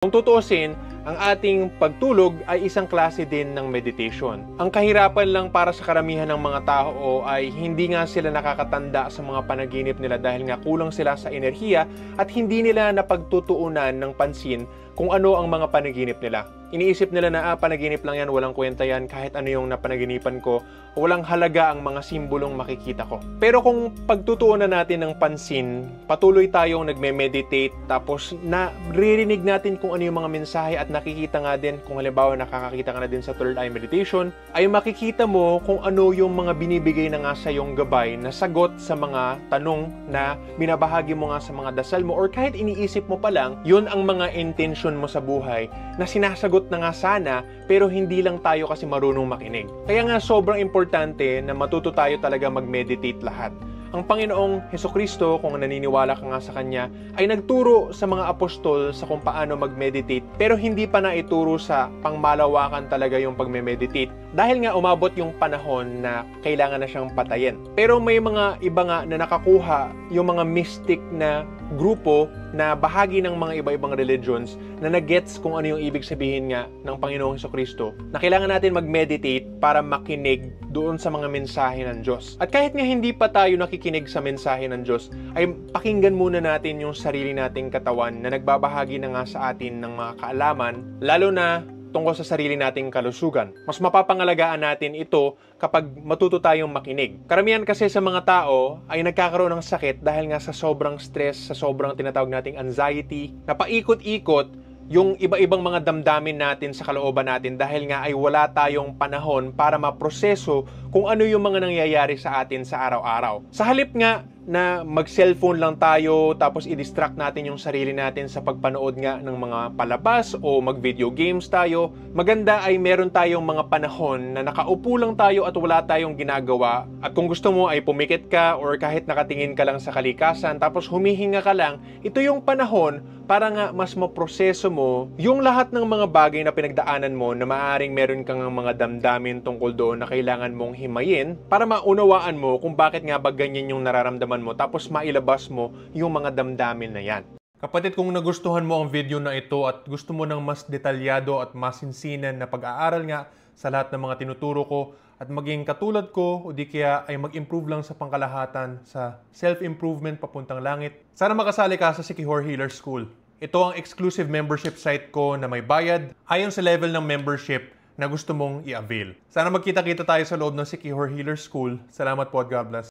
Kung tutuusin, ang ating pagtulog ay isang klase din ng meditation. Ang kahirapan lang para sa karamihan ng mga tao ay hindi nga sila nakakatanda sa mga panaginip nila dahil nga kulang sila sa enerhiya at hindi nila napagtutuunan ng pansin kung ano ang mga panaginip nila. Iniisip nila na panaginip lang yan, walang kwenta yan, kahit ano yung napanaginipan ko, walang halaga ang mga simbolong makikita ko. Pero kung pagtutuunan natin ng pansin, patuloy tayong nagme-meditate, tapos naririnig natin kung ano yung mga mensahe at nakikita nga din, kung halimbawa nakakakita ka na din sa third eye meditation, ay makikita mo kung ano yung mga binibigay na nga sa yung gabay na sagot sa mga tanong na binabahagi mo nga sa mga dasal mo, or kahit iniisip mo pa lang, yun ang mga intention mo sa buhay na sinasagot na nga sana, pero hindi lang tayo kasi marunong makinig. Kaya nga sobrang importante na matuto tayo talaga mag-meditate lahat. Ang Panginoong Hesukristo, kung naniniwala ka nga sa Kanya, ay nagturo sa mga apostol sa kung paano mag-meditate, pero hindi pa na ituro sa pangmalawakan talaga yung pag-meditate. Dahil nga umabot yung panahon na kailangan na siyang patayin. Pero may mga iba nga na nakakuha yung mga mystic na grupo na bahagi ng mga iba-ibang religions na nag-gets kung ano yung ibig sabihin nga ng Panginoong Hesukristo, na kailangan natin mag-meditate para makinig doon sa mga mensahe ng Diyos. At kahit nga hindi pa tayo nakikinig sa mensahe ng Diyos, ay pakinggan muna natin yung sarili nating katawan na nagbabahagi na nga sa atin ng mga kaalaman, lalo na tungkol sa sarili nating kalusugan. Mas mapapangalagaan natin ito kapag matuto tayong makinig. Karamihan kasi sa mga tao ay nagkakaroon ng sakit dahil nga sa sobrang stress, sa sobrang tinatawag nating anxiety, na paikot-ikot yung iba-ibang mga damdamin natin sa kalooban natin dahil nga ay wala tayong panahon para maproseso kung ano yung mga nangyayari sa atin sa araw-araw. Sa halip nga na mag-cellphone lang tayo tapos i-distract natin yung sarili natin sa pagpanood nga ng mga palabas o mag-video games tayo, maganda ay meron tayong mga panahon na nakaupo lang tayo at wala tayong ginagawa, at kung gusto mo ay pumikit ka or kahit nakatingin ka lang sa kalikasan tapos humihinga ka lang, ito yung panahon para nga mas maproseso mo yung lahat ng mga bagay na pinagdaanan mo na maaaring meron kang mga damdamin tungkol doon na kailangan mong himayin para maunawaan mo kung bakit nga ba ganyan yung nararamdaman mo, tapos mailabas mo yung mga damdamin na yan. Kapatid, kung nagustuhan mo ang video na ito at gusto mo ng mas detalyado at masinsinan na pag-aaral nga sa lahat ng mga tinuturo ko at maging katulad ko o di kaya ay mag-improve lang sa pangkalahatan sa self-improvement papuntang langit, sana makasali ka sa Sikihor Healer School. Ito ang exclusive membership site ko na may bayad ayon sa level ng membership na gusto mong i-avail. Sana magkita-kita tayo sa loob ng Sikihor Healer School. Salamat po at God bless.